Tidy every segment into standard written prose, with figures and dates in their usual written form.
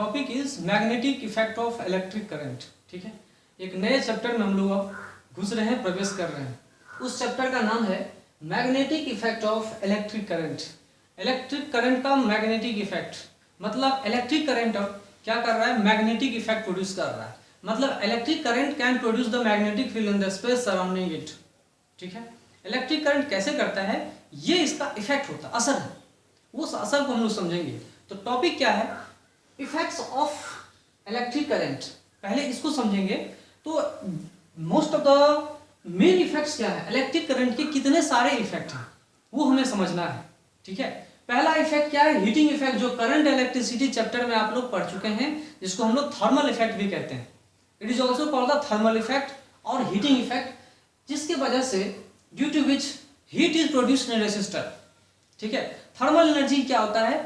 Topic is magnetic effect of electric current. ठीक है, एक नए चैप्टर में हम लोग अब घुस रहे हैं, प्रवेश कर रहे हैं। उस चैप्टर का नाम है magnetic effect of electric current. Electric current का मैग्नेटिक इफेक्ट मतलब इलेक्ट्रिक करंट अब क्या कर रहा है, मैग्नेटिक इफेक्ट प्रोड्यूस कर रहा है। मतलब electric current can produce the magnetic field in the space surrounding it. ठीक है, इलेक्ट्रिक करंट कैसे करता है, ये इसका इफेक्ट होता है, असर है। उस असर को हम लोग समझेंगे। तो टॉपिक क्या है, इफेक्ट्स ऑफ इलेक्ट्रिक करंट। पहले इसको समझेंगे। तो most of the main effects क्या है, इलेक्ट्रिक करंट के कितने सारे इफेक्ट हैं वो हमें समझना है। ठीक है, पहला इफेक्ट क्या है, हीटिंग इफेक्ट, जो करंट इलेक्ट्रिसिटी चैप्टर में आप लोग पढ़ चुके हैं, जिसको हम लोग थर्मल इफेक्ट भी कहते हैं। It is also called the thermal effect और हीटिंग इफेक्ट, जिसके वजह से due to which heat is produced in resistor. ठीक है, थर्मल एनर्जी क्या होता है,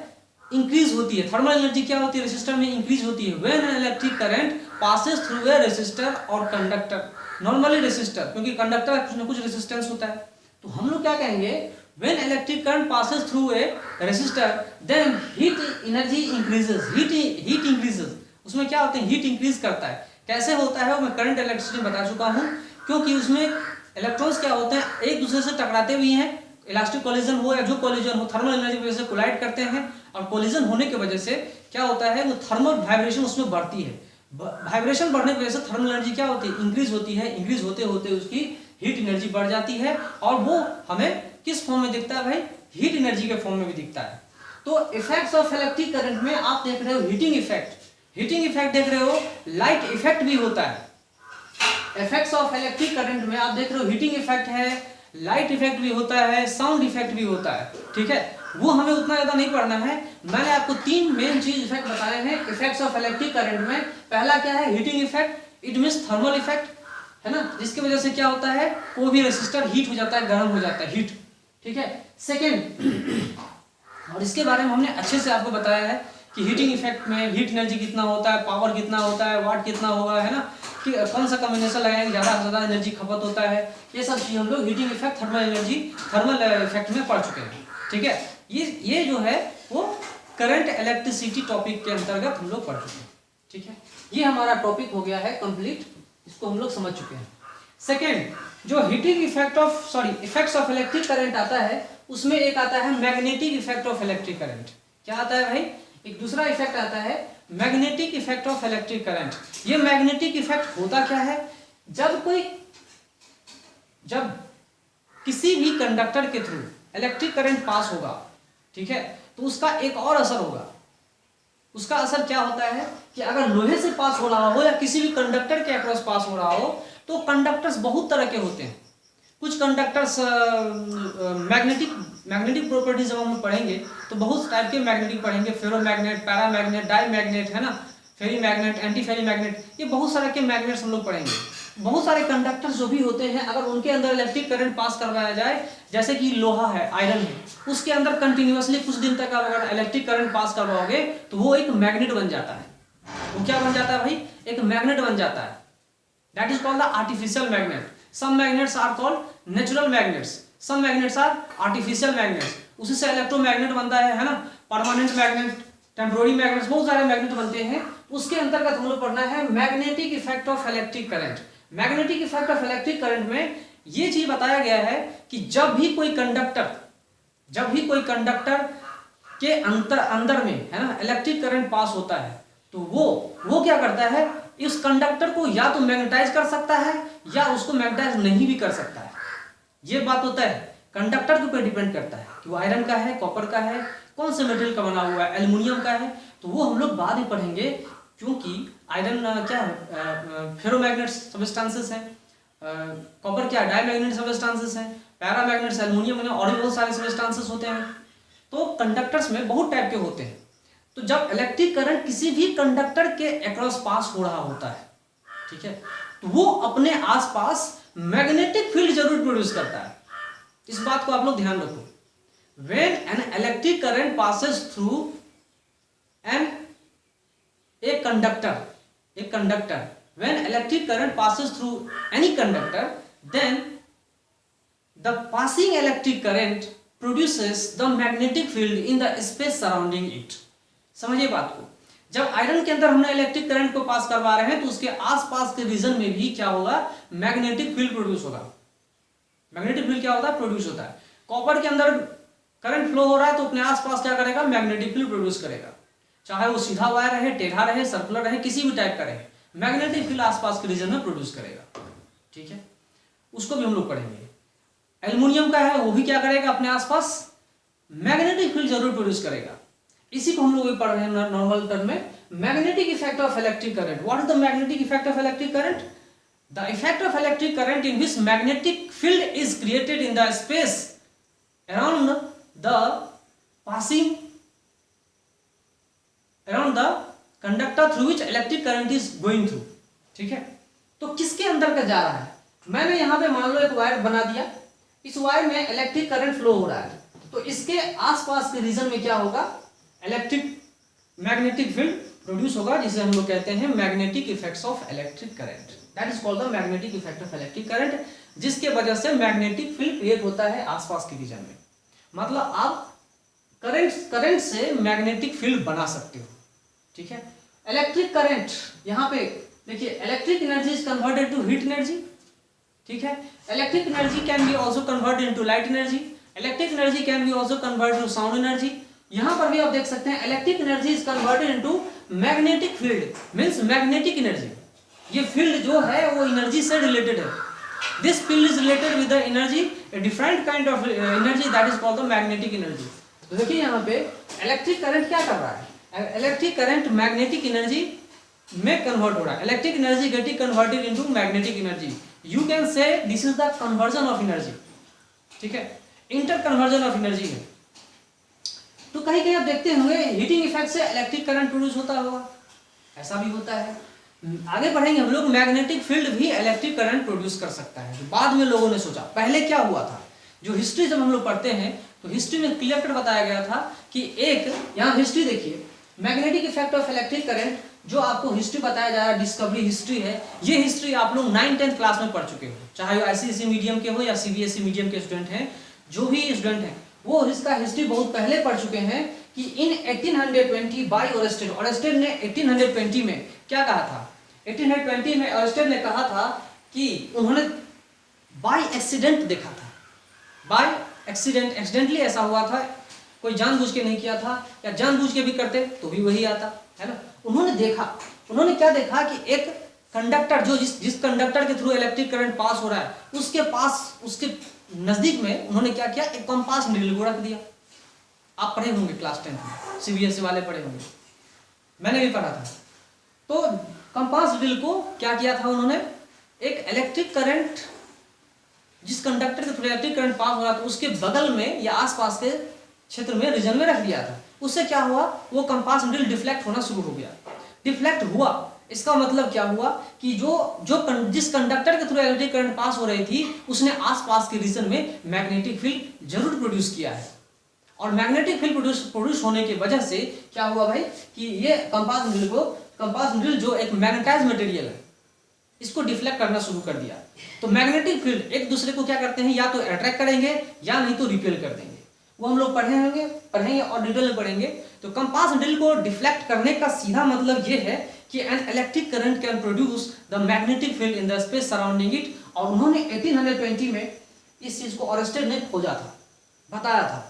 इंक्रीज होती है। थर्मल एनर्जी क्या होती है, रेसिस्टर में इंक्रीज होती है when an electric current passes through a resistor और कंडक्टर। नॉर्मली रेसिस्टर, क्योंकि कंडक्टर कुछ ना कुछ रेसिस्टेंस होता है, तो हम लोग क्या कहेंगे, when electric current passes through a resistor then heat energy increases, heat increases. उसमें क्या होता है, हीट इंक्रीज करता है। कैसे होता है वो मैं करंट इलेक्ट्रिसिटी में बता चुका हूँ, क्योंकि उसमें इलेक्ट्रॉन्स क्या होते हैं, एक दूसरे से टकराते हुए हैं। इलास्टिक कोलिजन हो या जो कोलिजन हो, थर्मल एनर्जी की वजह से कोलाइड करते हैं, और कोलिजन होने की वजह से क्या होता है, वो थर्मल वाइब्रेशन उसमें बढ़ती है। वाइब्रेशन बढ़ने की वजह से थर्मल एनर्जी क्या होती है, इंक्रीज होती है। इंक्रीज होते होते उसकी हीट एनर्जी बढ़ जाती है, और वो हमें किस फॉर्म में दिखता है भाई, हीट एनर्जी के फॉर्म में भी दिखता है। तो इफेक्ट्स ऑफ इलेक्ट्रिक करंट में आप देख रहे हो हीटिंग इफेक्ट, हीटिंग इफेक्ट देख रहे हो, लाइट इफेक्ट भी होता है। इफेक्ट्स ऑफ इलेक्ट्रिक करंट में आप देख रहे हो हीटिंग इफेक्ट है, लाइट इफेक्ट भी होता है, साउंड इफेक्ट भी होता है। ठीक है, वो हमें उतना ज्यादा नहीं पढ़ना है। मैंने आपको तीन मेन चीज इफेक्ट बताए हैं इफेक्ट्स ऑफ इलेक्ट्रिक करंट में। पहला क्या है, heating effect, it means thermal effect, है ना, जिसकी वजह से क्या होता है, कोई भी रेसिस्टर हीट हो जाता है, गर्म हो जाता है, हीट। ठीक है, सेकेंड, और इसके बारे में हमने अच्छे से आपको बताया है कि हीटिंग इफेक्ट में हीट एनर्जी कितना होता है, पावर कितना होता है, वाट कितना होगा, है ना, कि कौन सा कॉम्बिनेशन लगाएंगे ज़्यादा से ज़्यादा एनर्जी खपत होता है। ये सब चीज़ हम लोग हीटिंग इफेक्ट, थर्मल इफेक्ट में पढ़ चुके हैं। ठीक है, ये जो है वो करंट इलेक्ट्रिसिटी टॉपिक के अंतर्गत हम लोग पढ़ चुके हैं। ठीक है, ये हमारा टॉपिक हो गया है कंप्लीट, इसको हम लोग समझ चुके हैं। सेकेंड, जो heating effects of electric current आता है, उसमें एक आता है magnetic effect of electric current. क्या आता है भाई, एक दूसरा इफेक्ट आता है magnetic effect of electric current. ये मैग्नेटिक इफेक्ट होता क्या है, जब किसी भी कंडक्टर के थ्रू इलेक्ट्रिक करंट पास होगा, ठीक है, तो उसका एक और असर होगा। उसका असर क्या होता है कि अगर लोहे से पास हो रहा हो या किसी भी कंडक्टर के अक्रॉस पास हो रहा हो, तो कंडक्टर्स बहुत तरह के होते हैं। कुछ कंडक्टर्स मैग्नेटिक प्रॉपर्टीज जब हम पढ़ेंगे तो बहुत टाइप के मैग्नेटिक पढ़ेंगे, ferro magnet, para magnet, dia magnet, है ना, ferri magnet, anti ferri magnet, ये बहुत सारे के मैग्नेट्स हम लोग पढ़ेंगे। बहुत सारे कंडक्टर्स जो भी होते हैं, अगर उनके अंदर इलेक्ट्रिक करंट पास करवाया जाए, जैसे कि लोहा है, आयरन है, उसके अंदर कंटिन्यूअसली कुछ दिन तक अगर इलेक्ट्रिक करंट पास करवाओगे तो वो एक मैग्नेट बन जाता है। वो क्या बन जाता है भाई, एक मैग्नेट बन जाता है। That is called the artificial magnet. Some magnets are called natural magnets, some magnets are artificial magnets. उसी से इलेक्ट्रोमैग्नेट बनता है ना, परमानेंट मैग्नेट, टेम्पोररी मैग्नेट्स, बहुत सारे मैग्नेट बनते हैं। उसके अंतर्गत हम लोग पढ़ना है magnetic effect of electric current. Magnetic effect of electric current में ये चीज बताया गया है कि जब भी कोई कंडक्टर के अंदर में, है ना, इलेक्ट्रिक करंट पास होता है, तो वो क्या करता है, इस कंडक्टर को या तो मैग्नेटाइज कर सकता है या उसको मैग्नेटाइज नहीं भी कर सकता है। ये बात होता है, कंडक्टर के ऊपर डिपेंड करता है कि वो आयरन का है, कॉपर का है, कौन से मेटेरियल का बना हुआ है, एल्युमिनियम का है, तो वो हम लोग बाद में पढ़ेंगे। क्योंकि आयरन क्या है, फेरोमैग्नेट सब्सटेंसेस है, कॉपर क्या है, डाईमैग्नेट सब्सटेंसेस है, पैरामैग्नेट्स एल्युमिनियम है, और भी बहुत सारे सब्सटेंसेस होते हैं। तो कंडक्टर्स में बहुत टाइप के होते हैं। तो जब इलेक्ट्रिक करंट किसी भी कंडक्टर के अक्रॉस पास हो रहा होता है, ठीक है, तो वो अपने आसपास मैग्नेटिक फील्ड जरूर प्रोड्यूस करता है। इस बात को आप लोग ध्यान रखो। When an electric current passes through a conductor, when electric current passes through any conductor, then the passing electric current produces the magnetic field in the space surrounding it. समझिए बात को, जब आयरन के अंदर हमने इलेक्ट्रिक करंट को पास करवा रहे हैं तो उसके आसपास के रीजन में भी क्या होगा, मैग्नेटिक फील्ड प्रोड्यूस होगा। मैग्नेटिक फील्ड क्या होता है, प्रोड्यूस होता है। कॉपर के अंदर करंट फ्लो हो रहा है तो अपने आसपास क्या करेगा, मैग्नेटिक फील्ड प्रोड्यूस करेगा, चाहे वो सीधा वायर रहे, टेढ़ा रहे, सर्कुलर रहे, किसी भी टाइप का रहे, मैग्नेटिक फील्ड आसपास के रीजन में प्रोड्यूस करेगा। ठीक है, उसको भी हम लोग पढ़ेंगे। एल्युमिनियम का है, वो भी क्या करेगा, अपने आसपास मैग्नेटिक फील्ड जरूर प्रोड्यूस करेगा। इसी को हम लोग पढ़ रहे हैं नॉर्मल टर्म में, magnetic effect of electric current. What is the magnetic effect of electric current? The effect of electric current in which magnetic field is created in the space around the passing around the conductor through which electric current is going through. ठीक है, तो किसके अंदर का जा रहा है, मैंने यहां पे मान लो एक वायर बना दिया, इस वायर में इलेक्ट्रिक करंट फ्लो हो रहा है, तो इसके आसपास के रीजन में क्या होगा, इलेक्ट्रिक मैग्नेटिक फील्ड प्रोड्यूस होगा, जिसे हम लोग कहते हैं magnetic effects of electric current. That is called the magnetic effect of electric current, जिसके वजह से मैग्नेटिक फील्ड क्रिएट होता है आसपास के रीजन में। मतलब आप करंट से मैग्नेटिक फील्ड बना सकते हो। ठीक है, इलेक्ट्रिक करंट यहाँ पे देखिए, electric energy is converted to heat energy. ठीक है, electric energy can be also converted into light energy, electric energy can be also converted to sound energy. यहां पर भी आप देख सकते हैं electric energy is converted into magnetic field, means magnetic energy. ये फील्ड जो है वो एनर्जी से रिलेटेड है। This field is related with the energy, a different kind of energy that is called the magnetic energy. तो देखिए यहाँ पे इलेक्ट्रिक करंट क्या कर रहा है, इलेक्ट्रिक करंट मैग्नेटिक एनर्जी में कन्वर्ट हो रहा है। Electric energy getting converted into magnetic energy, you can say this is the conversion of energy. ठीक है, इंटर कन्वर्जन ऑफ एनर्जी है। तो कहीं कहीं आप देखते होंगे हीटिंग इफेक्ट से इलेक्ट्रिक करंट प्रोड्यूस होता होगा, ऐसा भी होता है। आगे बढ़ेंगे हम लोग, मैग्नेटिक फील्ड भी इलेक्ट्रिक करंट प्रोड्यूस कर सकता है। बाद में लोगों ने सोचा, पहले क्या हुआ था, जो हिस्ट्री जब हम लोग पढ़ते हैं तो हिस्ट्री में क्लियर कट बताया गया था कि एक, यहाँ हिस्ट्री देखिए, magnetic effect of electric current, जो आपको हिस्ट्री बताया जा रहा है, डिस्कवरी हिस्ट्री है, ये हिस्ट्री आप लोग 9th-10th क्लास में पढ़ चुके हो, चाहे वो ICSE मीडियम के हो या CBSE मीडियम के स्टूडेंट हैं, जो भी स्टूडेंट हैं वो इसका हिस्ट्री बहुत पहले पढ़ चुके हैं कि इन 1820 बाय ओरेस्टेड, ओरेस्टेड ने 1820 में क्या कहा था, 1820 में ओरेस्टेड ने कहा था कि उन्होंने बाय एक्सीडेंट देखा था, बाय एक्सीडेंट, एक्सीडेंटली ऐसा हुआ था, कोई जानबूझ के नहीं किया था, या जानबूझ के भी करते तो भी वही आता है ना। उन्होंने देखा, उन्होंने क्या देखा कि एक कंडक्टर, जो जिस कंडक्टर के थ्रू इलेक्ट्रिक करंट पास हो रहा है, उसके पास, उसके नजदीक में उन्होंने क्या किया, एक कंपास नीडल को रख दिया। आप पढ़े होंगे क्लास 10 में, CBSE वाले पढ़े होंगे, मैंने भी पढ़ा था। तो कंपास नीडल को क्या किया था उन्होंने, एक इलेक्ट्रिक करंट, जिस कंडक्टर के थ्रू इलेक्ट्रिक करंट पास हो रहा था उसके बगल में या आसपास के क्षेत्र में, रीजन में रख दिया था। उससे क्या हुआ, वो कंपास नीडल डिफ्लेक्ट होना शुरू हो गया। डिफ्लेक्ट हुआ, इसका मतलब क्या हुआ कि जिस कंडक्टर के थ्रू इलेक्ट्रिक करंट पास हो रही थी, उसने आसपास के रीजन में मैग्नेटिक फील्ड जरूर प्रोड्यूस किया है। और मैग्नेटिक फील्ड प्रोड्यूस होने की वजह से क्या हुआ भाई, कि ये कंपास नीडल जो एक मैग्नेटाइज्ड मटेरियल है, इसको डिफ्लेक्ट करना शुरू कर दिया। तो मैग्नेटिक फील्ड एक दूसरे को क्या करते हैं, या तो अट्रैक्ट करेंगे या नहीं तो रिपेल कर देंगे। वो हम लोग पढ़ेंगे और डिटेल में पढ़ेंगे। तो कंपास नीडल को डिफ्लेक्ट करने का सीधा मतलब ये है कि an electric current can produce the magnetic field in the space surrounding it. और उन्होंने 1820 में इस चीज को ओरेस्टेड ने खोजा था, बताया था।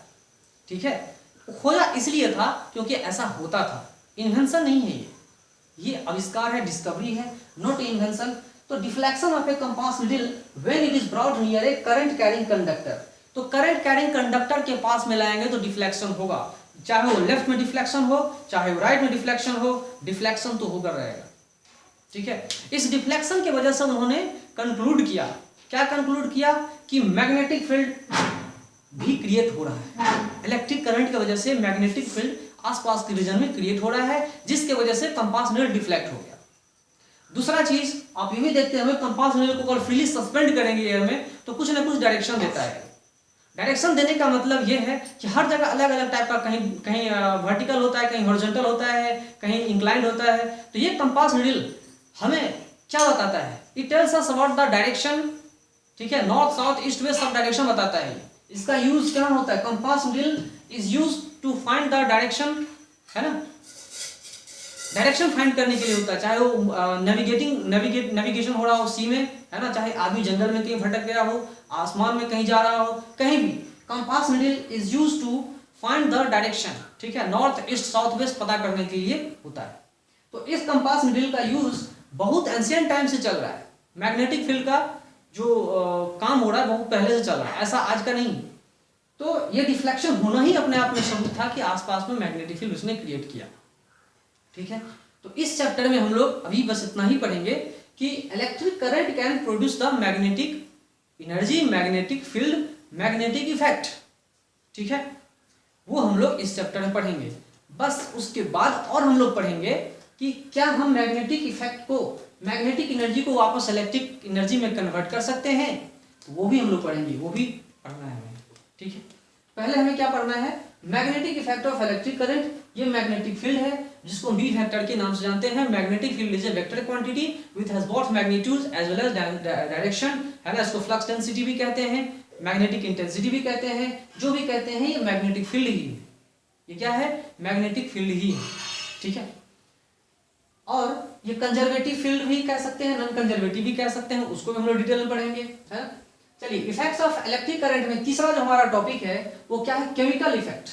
ठीक है, खोजा इसलिए था क्योंकि ऐसा होता था, इन्वेंशन नहीं है ये आविष्कार है, डिस्कवरी है, नॉट इन्वेंशन। तो deflection of A compass needle when it is brought near A current carrying conductor, तो करंट कैरिंग कंडक्टर के पास में लाएंगे तो डिफ्लेक्शन होगा, चाहे वो लेफ्ट में डिफ्लेक्शन हो, चाहे वो राइट में डिफ्लेक्शन हो, डिफ्लेक्शन तो होकर रहेगा। ठीक है, इस डिफ्लेक्शन की वजह से उन्होंने कंक्लूड किया, क्या कंक्लूड किया, कि मैग्नेटिक फील्ड भी क्रिएट हो रहा है। इलेक्ट्रिक करंट की वजह से मैग्नेटिक फील्ड आसपास के रीजन में क्रिएट हो रहा है, जिसके वजह से कंपास नीडल डिफ्लेक्ट हो गया। दूसरा चीज आप ये भी देखते हैं, कंपास नीडल को अगर फ्रीली सस्पेंड करेंगे एयर में तो कुछ ना कुछ डायरेक्शन देता है। डायरेक्शन देने का मतलब ये है कि हर जगह अलग अलग टाइप का, कहीं वर्टिकल होता है, कहीं हॉरिजॉन्टल होता है, कहीं इंक्लाइंड होता है। तो ये कंपास नीडल हमें क्या बताता है, it tells us about the direction. ठीक है, नॉर्थ साउथ ईस्ट वेस्ट सब डायरेक्शन बताता है। इसका यूज क्या होता है, compass needle is used to find the direction, है ना, डायरेक्शन फाइंड करने के लिए होता है, चाहे वो नेविगेशन हो रहा हो सी में, है ना, चाहे आदमी जंगल में कहीं भटक गया हो, आसमान में कहीं जा रहा हो, कहीं भी compass needle is used to find the direction, ठीक है, नॉर्थ ईस्ट साउथ वेस्ट पता करने के लिए होता है। तो इस कंपास नीडल का यूज बहुत एंशिएंट टाइम से चल रहा है। मैग्नेटिक फील्ड का जो काम हो रहा है बहुत पहले से चल रहा है, ऐसा आज का नहीं। तो ये डिफ्लेक्शन होना ही अपने आप में सबूत था कि आसपास में मैग्नेटिक फील्ड उसने क्रिएट किया, ठीक है। तो इस चैप्टर में हम लोग अभी बस इतना ही पढ़ेंगे कि electric current can produce the magnetic energy, magnetic field, magnetic effect, ठीक है, वो हम लोग इस चैप्टर में पढ़ेंगे। बस उसके बाद और हम लोग पढ़ेंगे कि क्या हम मैग्नेटिक इफेक्ट को, मैग्नेटिक एनर्जी को वापस इलेक्ट्रिक एनर्जी में कन्वर्ट कर सकते हैं, तो वो भी हम लोग पढ़ेंगे, वो भी पढ़ना है हमें, ठीक है। पहले हमें क्या पढ़ना है, magnetic effect of electric current. ये मैग्नेटिक फील्ड है जिसको बी वेक्टर के नाम से जानते हैं। Magnetic field is a vector quantity with has both magnitudes as well as direction, है ना। इसको फ्लक्स डेंसिटी भी कहते हैं, मैग्नेटिक इंटेंसिटी भी कहते हैं, जो भी कहते हैं, ये मैग्नेटिक फील्ड ही है। ये क्या है, मैग्नेटिक फील्ड ही है, ठीक है। और ये कंजर्वेटिव फील्ड भी कह सकते हैं, नॉन कंजर्वेटिव भी कह सकते हैं, उसको भी हम लोग डिटेल में पढ़ेंगे, है ना। चलिए, इफेक्ट्स ऑफ इलेक्ट्रिक करंट में तीसरा जो हमारा टॉपिक है वो क्या है, केमिकल इफेक्ट।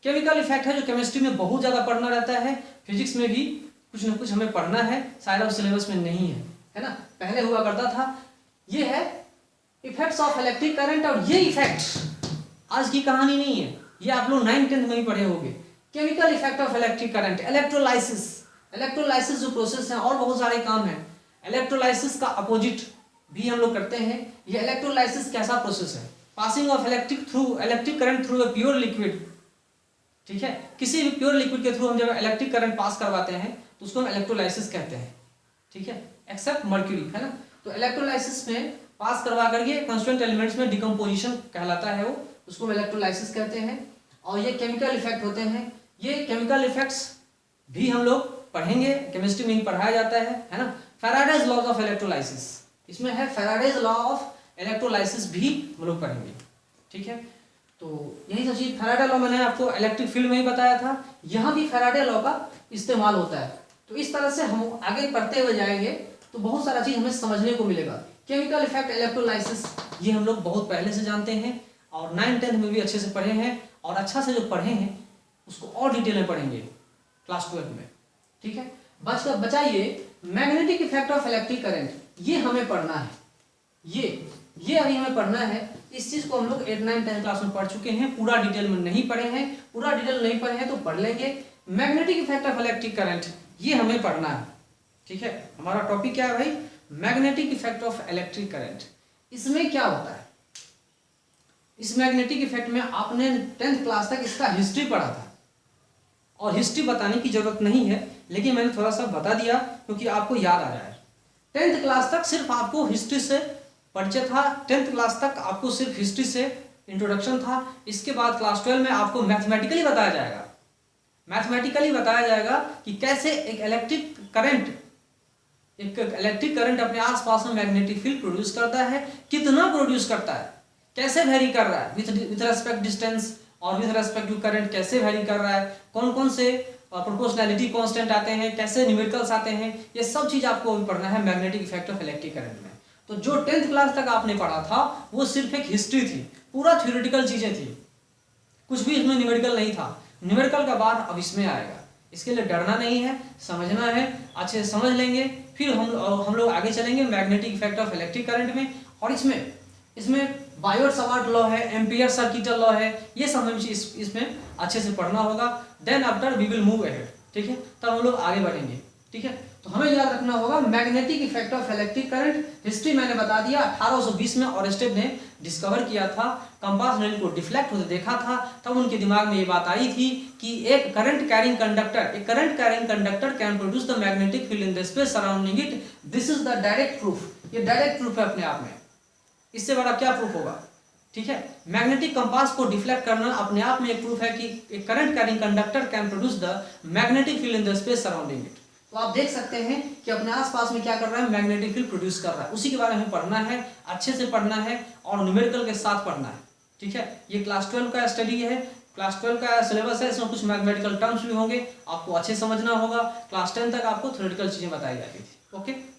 केमिकल इफेक्ट है जो केमिस्ट्री में बहुत ज्यादा पढ़ना रहता है, फिजिक्स में भी कुछ ना कुछ हमें पढ़ना है, शायद अब सिलेबस में नहीं है ना, पहले हुआ करता था। ये है इफेक्ट्स ऑफ इलेक्ट्रिक करंट, और ये इफेक्ट आज की कहानी नहीं है, ये आप लोग 9th-10th में ही पढ़े होंगे। Chemical effect of electric current, electrolysis, electrolysis जो प्रोसेस है, और बहुत सारे काम हैं। इलेक्ट्रोलाइसिस का अपोजिट भी हम लोग करते हैं। ये इलेक्ट्रोलाइसिस कैसा प्रोसेस है, passing of electric current through a pure liquid, ठीक है। किसी भी प्योर लिक्विड के थ्रू हम जब इलेक्ट्रिक करंट पास करवाते हैं तो उसको हम इलेक्ट्रोलाइसिस कहते हैं, ठीक है, एक्सेप्ट मर्क्यूरी, है ना। तो इलेक्ट्रोलाइसिस में पास करवा करके कांस्टेंट एलिमेंट्स में डिकम्पोजिशन कहलाता है वो, उसको इलेक्ट्रोलाइसिस कहते हैं। और ये केमिकल इफेक्ट होते हैं। ये केमिकल इफेक्ट्स भी हम लोग पढ़ेंगे, केमिस्ट्री में ही पढ़ाया जाता है ना। फैराडेज लॉज ऑफ इलेक्ट्रोलाइसिस, इसमें है फैराडेज लॉ ऑफ इलेक्ट्रोलाइसिस भी हम लोग पढ़ेंगे, ठीक है। तो यही सब चीज, फैराडे लॉ मैंने आपको इलेक्ट्रिक फील्ड में ही बताया था, यहाँ भी फैराडे लॉ का इस्तेमाल होता है। तो इस तरह से हम आगे पढ़ते हुए जाएंगे तो बहुत सारा चीज हमें समझने को मिलेगा। केमिकल इफेक्ट, इलेक्ट्रोलाइसिस, ये हम लोग बहुत पहले से जानते हैं और 9th-10th में भी अच्छे से पढ़े हैं, और अच्छा से जो पढ़े हैं उसको और डिटेल में पढ़ेंगे क्लास 12 में, ठीक है। बचाइए magnetic effect of electric current, ये हमें पढ़ना है, ये अभी हमें पढ़ना है। इस चीज को हम लोग 8, 9, 10 क्लास में पढ़ चुके हैं, पूरा डिटेल में नहीं पढ़े हैं, पूरा डिटेल नहीं पढ़े हैं तो पढ़ लेंगे। Magnetic effect of electric current, ये हमें पढ़ना है, ठीक है। हमारा टॉपिक क्या है भाई, magnetic effect of electric current. इसमें क्या होता है, इस मैग्नेटिक इफेक्ट में आपने 10th क्लास तक इसका हिस्ट्री पढ़ा था, और हिस्ट्री बताने की जरूरत नहीं है, लेकिन मैंने थोड़ा सा बता दिया क्योंकि आपको याद आ जाए। 10th क्लास तक सिर्फ आपको हिस्ट्री से परिचय था, 10th क्लास तक आपको सिर्फ हिस्ट्री से इंट्रोडक्शन था। इसके बाद क्लास 12 में आपको मैथमेटिकली बताया जाएगा, मैथमेटिकली बताया जाएगा कि कैसे एक इलेक्ट्रिक करंट अपने आसपास में मैग्नेटिक फील्ड प्रोड्यूस करता है, कितना प्रोड्यूस करता है, कैसे वेरी कर रहा है विथ रेस्पेक्ट डिस्टेंस, और विथ रेस्पेक्ट टू करंट कैसे वेरी कर रहा है, कौन कौन से प्रोपोर्शनैलिटी कांस्टेंट आते हैं, कैसे न्यूमेरिकल्स आते हैं, ये सब चीज आपको अभी पढ़ना है magnetic effect of electric current में। तो जो 10th क्लास तक आपने पढ़ा था वो सिर्फ एक हिस्ट्री थी, पूरा थ्योरेटिकल चीजें थी, कुछ भी इसमें न्यूमेरिकल नहीं था। न्यूमेरिकल का बाद अब इसमें आएगा, इसके लिए डरना नहीं है, समझना है, अच्छे से समझ लेंगे, फिर हम लोग आगे चलेंगे magnetic effect of electric current में। और इसमें बायोट-सावर्ट लॉ है, एम्पियर सर्किटल लॉ है, ये सब हमें इसमें अच्छे से पढ़ना होगा। Then after we will move ahead, ठीक है, तब हम लोग आगे बढ़ेंगे, ठीक है। तो हमें याद रखना होगा magnetic effect of electric current. History मैंने बता दिया, 1820 में ऑरेस्टेड ने डिस्कवर किया था, कंपास नीडल को डिफ्लेक्ट होते देखा था, तब उनके दिमाग में ये बात आई थी कि एक current carrying conductor can produce the magnetic field in the space surrounding it. This is the direct proof, ये डायरेक्ट प्रूफ है अपने आप में, इससे बड़ा क्या प्रूफ होगा, ठीक है। मैग्नेटिक कंपास को डिफ्लेक्ट करना अपने आप में एक प्रूफ है कि एक current carrying conductor can produce the magnetic field in the space surrounding it. तो आप देख सकते हैं कि अपने आसपास में क्या कर रहा है, मैग्नेटिक फील्ड प्रोड्यूस कर रहा है, उसी के बारे में पढ़ना है, अच्छे से पढ़ना है और न्यूमेरिकल के साथ पढ़ना है, ठीक है। ये क्लास 12 का स्टडी है, क्लास 12 का सिलेबस है, इसमें कुछ मैथमेटिकल टर्म्स भी होंगे, आपको अच्छे समझना होगा। क्लास 10 तक आपको थ्योरेटिकल चीज़ें बताई जाती थी। ओके।